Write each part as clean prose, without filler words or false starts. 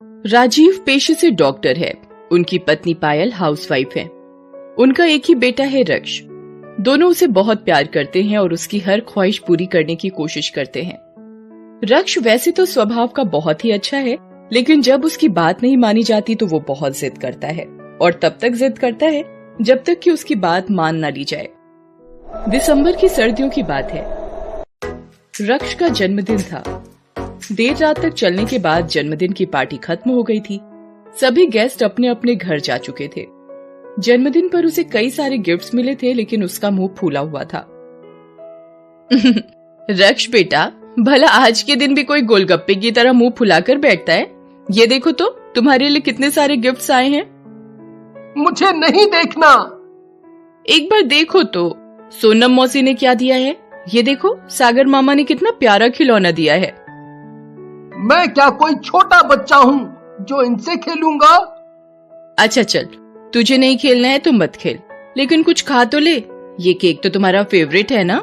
राजीव पेशे से डॉक्टर है। उनकी पत्नी पायल हाउसवाइफ है। उनका एक ही बेटा है रक्ष। दोनों उसे बहुत प्यार करते हैं और उसकी हर ख्वाहिश पूरी करने की कोशिश करते हैं। रक्ष वैसे तो स्वभाव का बहुत ही अच्छा है, लेकिन जब उसकी बात नहीं मानी जाती तो वो बहुत जिद करता है और तब तक जिद करता है जब तक कि उसकी बात मान ना ली जाए। दिसंबर की सर्दियों की बात है। रक्ष का जन्मदिन था। देर रात तक चलने के बाद जन्मदिन की पार्टी खत्म हो गई थी। सभी गेस्ट अपने अपने घर जा चुके थे। जन्मदिन पर उसे कई सारे गिफ्ट्स मिले थे, लेकिन उसका मुंह फूला हुआ था। रक्ष बेटा, भला आज के दिन भी कोई गोलगप्पे की तरह मुंह फुलाकर बैठता है? ये देखो तो तुम्हारे लिए कितने सारे गिफ्ट्स आए हैं। मुझे नहीं देखना। एक बार देखो तो सोनम मौसी ने क्या दिया है। ये देखो सागर मामा ने कितना प्यारा खिलौना दिया है। मैं क्या कोई छोटा बच्चा हूँ जो इनसे खेलूंगा? अच्छा चल, तुझे नहीं खेलना है तो मत खेल, लेकिन कुछ खा तो ले। ये केक तो तुम्हारा फेवरेट है ना?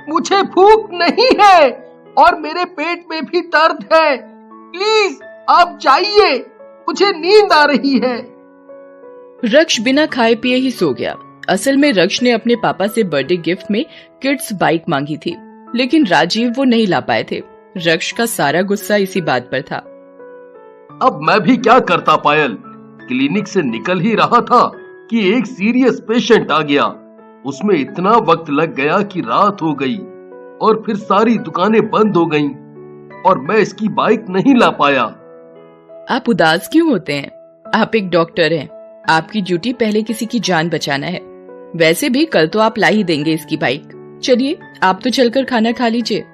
मुझे भूख नहीं है और मेरे पेट में भी दर्द है। प्लीज आप जाइए, मुझे नींद आ रही है। रक्ष बिना खाए पिए ही सो गया। असल में रक्ष ने अपने पापा से बर्थडे गिफ्ट में किड्स बाइक मांगी थी, लेकिन राजीव वो नहीं ला पाए थे। रक्ष का सारा गुस्सा इसी बात पर था। अब मैं भी क्या करता पायल। क्लिनिक से निकल ही रहा था कि एक सीरियस पेशेंट आ गया। उसमें इतना वक्त लग गया कि रात हो गई और फिर सारी दुकानें बंद हो गईं और मैं इसकी बाइक नहीं ला पाया। आप उदास क्यों होते हैं? आप एक डॉक्टर हैं। आपकी ड्यूटी पहले किसी की जान बचाना है। वैसे भी कल तो आप ला ही देंगे इसकी बाइक। चलिए आप तो चलकर खाना खा लीजिए।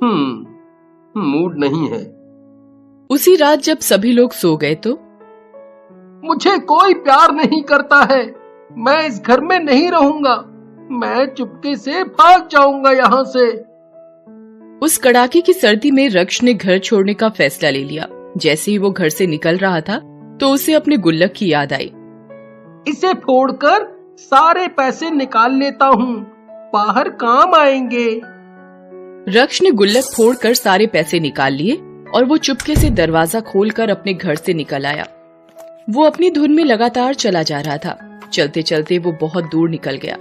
मूड नहीं है। उसी रात जब सभी लोग सो गए तो मुझे कोई प्यार नहीं करता है। मैं इस घर में नहीं रहूंगा। मैं चुपके से भाग जाऊंगा यहाँ से। उस कड़ाके की सर्दी में रक्ष ने घर छोड़ने का फैसला ले लिया। जैसे ही वो घर से निकल रहा था तो उसे अपने गुल्लक की याद आई। इसे फोड़कर सारे पैसे निकाल लेता हूँ, बाहर काम आएंगे। रक्ष ने गुल्लक फोड़कर सारे पैसे निकाल लिए और वो चुपके से दरवाजा खोलकर अपने घर से निकल आया। वो अपनी धुन में लगातार चला जा रहा था। चलते चलते वो बहुत दूर निकल गया।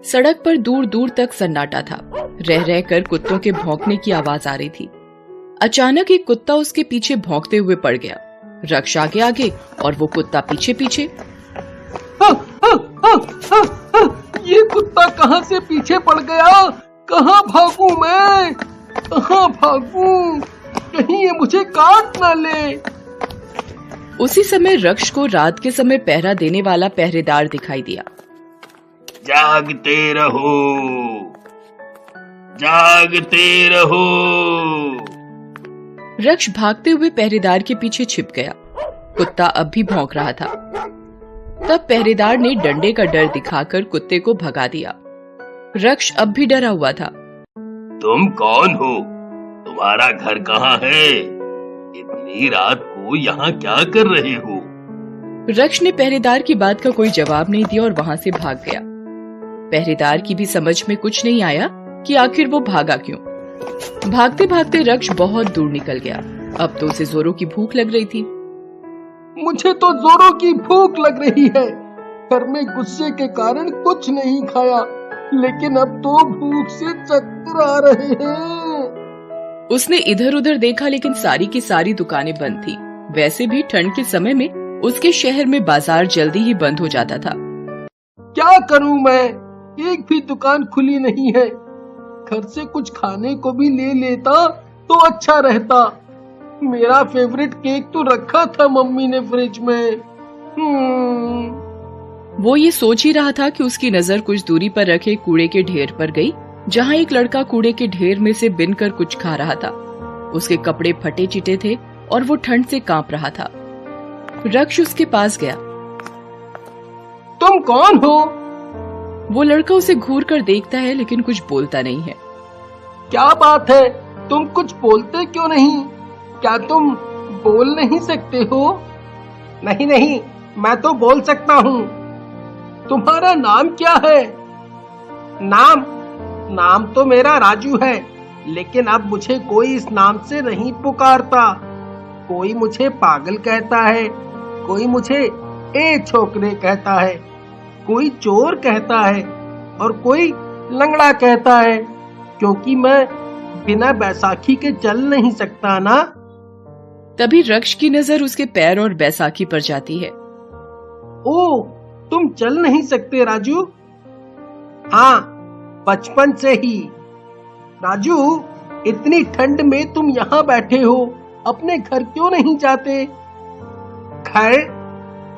सड़क पर दूर दूर तक सन्नाटा था। रह रह कर कुत्तों के भौंकने की आवाज आ रही थी। अचानक एक कुत्ता उसके पीछे भौंकते हुए पड़ गया। रक्ष आगे आगे और वो कुत्ता पीछे पीछे। ये कुत्ता कहाँ से पीछे पड़ गया? कहाँ भागूं मैं? कहाँ भागूं? कहीं ये मुझे काट ना ले। उसी समय रक्ष को रात के समय पहरा देने वाला पहरेदार दिखाई दिया। जागते रहो, जागते रहो। रक्ष भागते हुए पहरेदार के पीछे छिप गया। कुत्ता अब भी भौंक रहा था। तब पहरेदार ने डंडे का डर दिखाकर कुत्ते को भगा दिया। रक्ष अब भी डरा हुआ था। तुम कौन हो? तुम्हारा घर कहाँ है? इतनी रात को यहाँ क्या कर रहे हो? रक्ष ने पहरेदार की बात का कोई जवाब नहीं दिया और वहाँ से भाग गया। पहरेदार की भी समझ में कुछ नहीं आया कि आखिर वो भागा क्यों। भागते भागते रक्ष बहुत दूर निकल गया। अब तो उसे जोरों की भूख लग रही थी। मुझे तो जोरों की भूख लग रही है। घर में गुस्से के कारण कुछ नहीं खाया, लेकिन अब तो भूख से चक्कर आ रहे हैं। उसने इधर उधर देखा, लेकिन सारी की सारी दुकानें बंद थी। वैसे भी ठंड के समय में उसके शहर में बाजार जल्दी ही बंद हो जाता था। क्या करूं मैं? एक भी दुकान खुली नहीं है। घर से कुछ खाने को भी ले लेता तो अच्छा रहता। मेरा फेवरेट केक तो रखा था मम्मी ने फ्रिज में। वो ये सोच ही रहा था कि उसकी नजर कुछ दूरी पर रखे कूड़े के ढेर पर गई, जहाँ एक लड़का कूड़े के ढेर में से बिन कर कुछ खा रहा था। उसके कपड़े फटे चिटे थे और वो ठंड से कांप रहा था। रक्ष उसके पास गया। तुम कौन हो? वो लड़का उसे घूर कर देखता है, लेकिन कुछ बोलता नहीं है। क्या बात है, तुम कुछ बोलते क्यों नहीं? क्या तुम बोल नहीं सकते हो? नहीं नहीं, मैं तो बोल सकता हूँ। तुम्हारा नाम क्या है? नाम तो मेरा राजू है, लेकिन अब मुझे कोई इस नाम से नहीं पुकारता। कोई मुझे पागल कहता है, कोई मुझे ए छोकरे कहता है, कोई चोर कहता है और कोई लंगड़ा कहता है, क्योंकि मैं बिना बैसाखी के चल नहीं सकता ना। तभी रक्ष की नजर उसके पैर और बैसाखी पर जाती है। ओ, तुम चल नहीं सकते राजू? हाँ, बचपन से ही। राजू, इतनी ठंड में तुम यहाँ बैठे हो, अपने घर क्यों नहीं जाते? घर?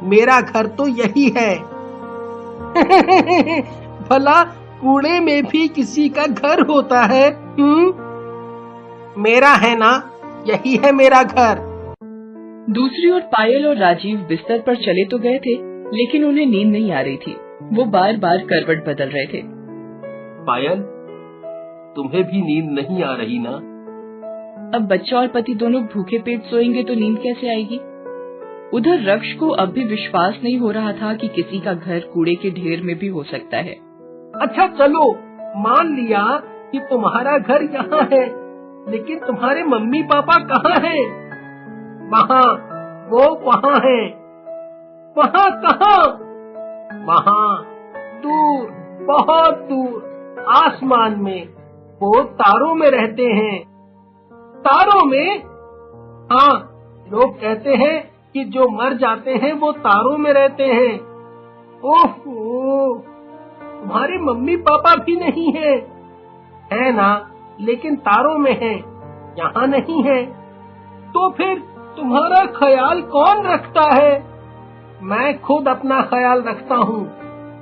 मेरा घर तो यही है। भला कूड़े में भी किसी का घर होता है? मेरा है ना, यही है मेरा घर। दूसरी ओर पायल और राजीव बिस्तर पर चले तो गए थे, लेकिन उन्हें नींद नहीं आ रही थी। वो बार बार करवट बदल रहे थे। पायल, तुम्हें भी नींद नहीं आ रही ना? अब बच्चा और पति दोनों भूखे पेट सोएंगे तो नींद कैसे आएगी? उधर रक्ष को अब भी विश्वास नहीं हो रहा था कि किसी का घर कूड़े के ढेर में भी हो सकता है। अच्छा चलो, मान लिया कि तुम्हारा घर यहाँ है, लेकिन तुम्हारे मम्मी पापा कहाँ हैं? वहाँ, वो वहाँ है। वहाँ कहाँ? वहाँ दूर, बहुत दूर आसमान में, वो तारों में रहते हैं। तारों में? हाँ, लोग कहते हैं कि जो मर जाते हैं वो तारों में रहते हैं। ओहो, तुम्हारे मम्मी पापा भी नहीं है ना, लेकिन तारों में है, यहाँ नहीं है। तो फिर तुम्हारा ख्याल कौन रखता है? मैं खुद अपना ख्याल रखता हूँ।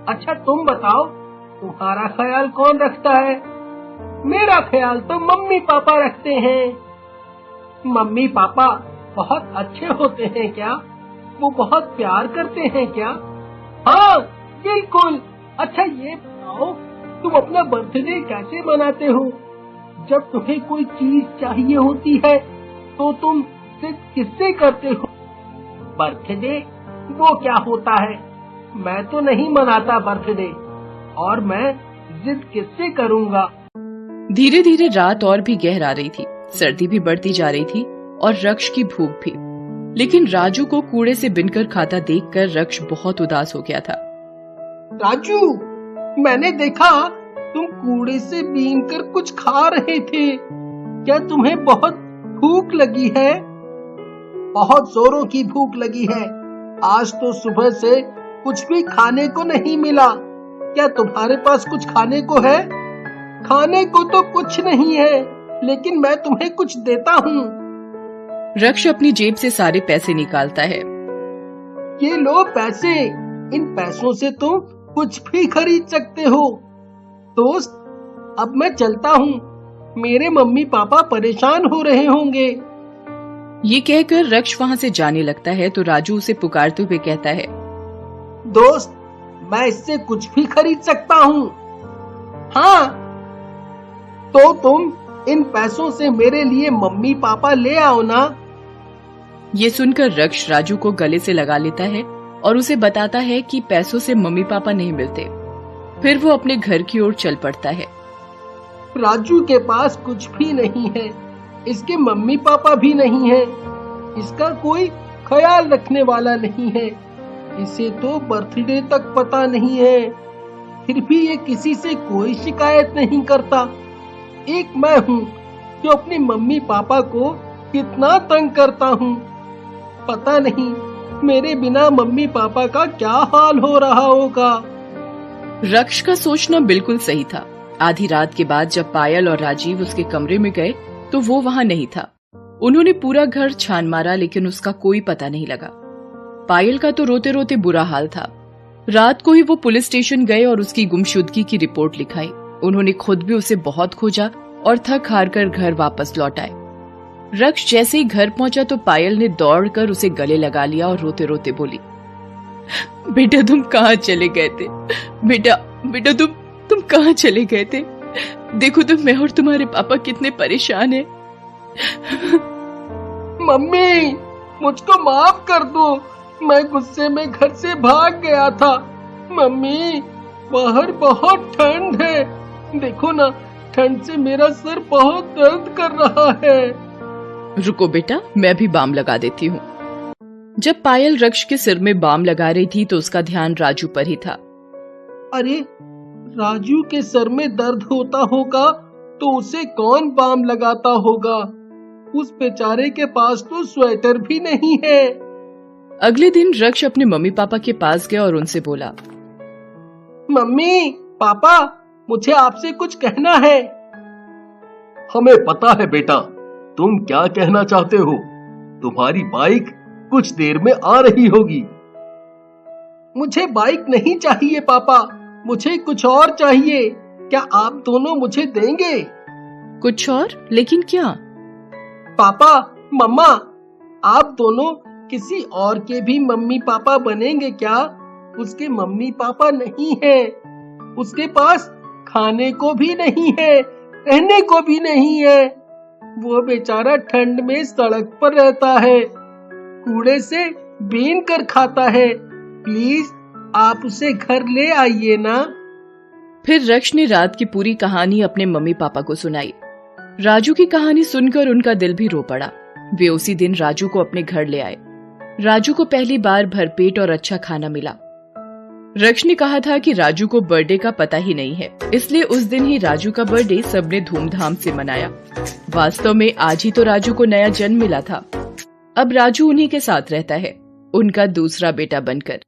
अच्छा तुम बताओ, तुम्हारा ख्याल कौन रखता है? मेरा ख्याल तो मम्मी पापा रखते हैं। मम्मी पापा बहुत अच्छे होते हैं क्या? वो बहुत प्यार करते हैं क्या? हाँ, बिल्कुल। अच्छा ये बताओ, तुम अपना बर्थडे कैसे मनाते हो? जब तुम्हें कोई चीज चाहिए होती है तो तुम जिद किससे करते हो? बर्थडे वो क्या होता है? मैं तो नहीं मनाता बर्थडे, और मैं जिद किससे करूँगा? धीरे धीरे रात और भी गहरा रही थी, सर्दी भी बढ़ती जा रही थी और रक्ष की भूख भी। लेकिन राजू को कूड़े से बिनकर खाता देखकर रक्ष बहुत उदास हो गया था। राजू, मैंने देखा तुम कूड़े से बीनकर कुछ खा रहे थे। क्या तुम्हें बहुत भूख लगी है? बहुत जोरों की भूख लगी है। आज तो सुबह से कुछ भी खाने को नहीं मिला। क्या तुम्हारे पास कुछ खाने को है? खाने को तो कुछ नहीं है, लेकिन मैं तुम्हें कुछ देता हूँ। रक्ष अपनी जेब से सारे पैसे निकालता है। ये लो पैसे, इन पैसों से तुम कुछ भी खरीद सकते हो। दोस्त, अब मैं चलता हूँ, मेरे मम्मी पापा परेशान हो रहे होंगे। ये कहकर रक्ष वहाँ से जाने लगता है तो राजू उसे पुकारते हुए कहता है, दोस्त, मैं इससे कुछ भी खरीद सकता हूँ। हाँ, तो तुम इन पैसों से मेरे लिए मम्मी पापा ले आओ ना। ये सुनकर रक्ष राजू को गले से लगा लेता है और उसे बताता है कि पैसों से मम्मी पापा नहीं मिलते। फिर वो अपने घर की ओर चल पड़ता है। राजू के पास कुछ भी नहीं है, इसके मम्मी पापा भी नहीं है, इसका कोई ख्याल रखने वाला नहीं है, इसे तो बर्थडे तक पता नहीं है, फिर भी ये किसी से कोई शिकायत नहीं करता। एक मैं हूँ जो अपनी मम्मी पापा को कितना तंग करता हूँ। पता नहीं मेरे बिना मम्मी पापा का क्या हाल हो रहा होगा। रक्ष का सोचना बिल्कुल सही था। आधी रात के बाद जब पायल और राजीव उसके कमरे में गए तो वो वहाँ नहीं था। उन्होंने पूरा घर छान मारा, लेकिन उसका कोई पता नहीं लगा। पायल का तो रोते रोते बुरा हाल था। रात को ही वो पुलिस स्टेशन गए और उसकी गुमशुदगी की रिपोर्ट लिखाई। उन्होंने खुद भी उसे बहुत खोजा और थक हार कर घर वापस लौट आए। रक्ष जैसे ही घर पहुंचा तो पायल ने दौड़कर उसे गले लगा लिया और रोते रोते बोली, बेटा तुम कहाँ चले गए थे? बेटा तुम कहाँ चले गए थे? देखो तो मैं और तुम्हारे पापा कितने परेशान हैं। मम्मी, मुझको माफ कर दो, मैं गुस्से में घर से भाग गया था। मम्मी, बाहर बहुत ठंड है, देखो ना, ठंड से मेरा सर बहुत दर्द कर रहा है। रुको बेटा, मैं भी बाम लगा देती हूँ। जब पायल रक्ष के सिर में बाम लगा रही थी तो उसका ध्यान राजू पर ही था। अरे राजू के सर में दर्द होता होगा तो उसे कौन बाम लगाता होगा? उस बेचारे के पास तो स्वेटर भी नहीं है। अगले दिन रक्ष अपने मम्मी पापा के पास गया और उनसे बोला, मम्मी पापा, मुझे आपसे कुछ कहना है। हमें पता है बेटा, तुम क्या कहना चाहते हो। तुम्हारी बाइक कुछ देर में आ रही होगी। मुझे बाइक नहीं चाहिए पापा, मुझे कुछ और चाहिए। क्या आप दोनों मुझे देंगे? कुछ और? लेकिन क्या? पापा मम्मा, आप दोनों किसी और के भी मम्मी पापा बनेंगे क्या? उसके मम्मी पापा नहीं है, उसके पास खाने को भी नहीं है, रहने को भी नहीं है। वो बेचारा ठंड में सड़क पर रहता है, कूड़े से बीन कर खाता है। प्लीज आप उसे घर ले आइए ना। फिर रक्ष ने रात की पूरी कहानी अपने मम्मी पापा को सुनाई। राजू की कहानी सुनकर उनका दिल भी रो पड़ा। वे उसी दिन राजू को अपने घर ले आए। राजू को पहली बार भरपेट और अच्छा खाना मिला। रक्ष ने कहा था कि राजू को बर्थडे का पता ही नहीं है, इसलिए उस दिन ही राजू का बर्थडे सबने धूमधाम से मनाया। वास्तव में आज ही तो राजू को नया जन्म मिला था। अब राजू उन्हीं के साथ रहता है, उनका दूसरा बेटा बनकर।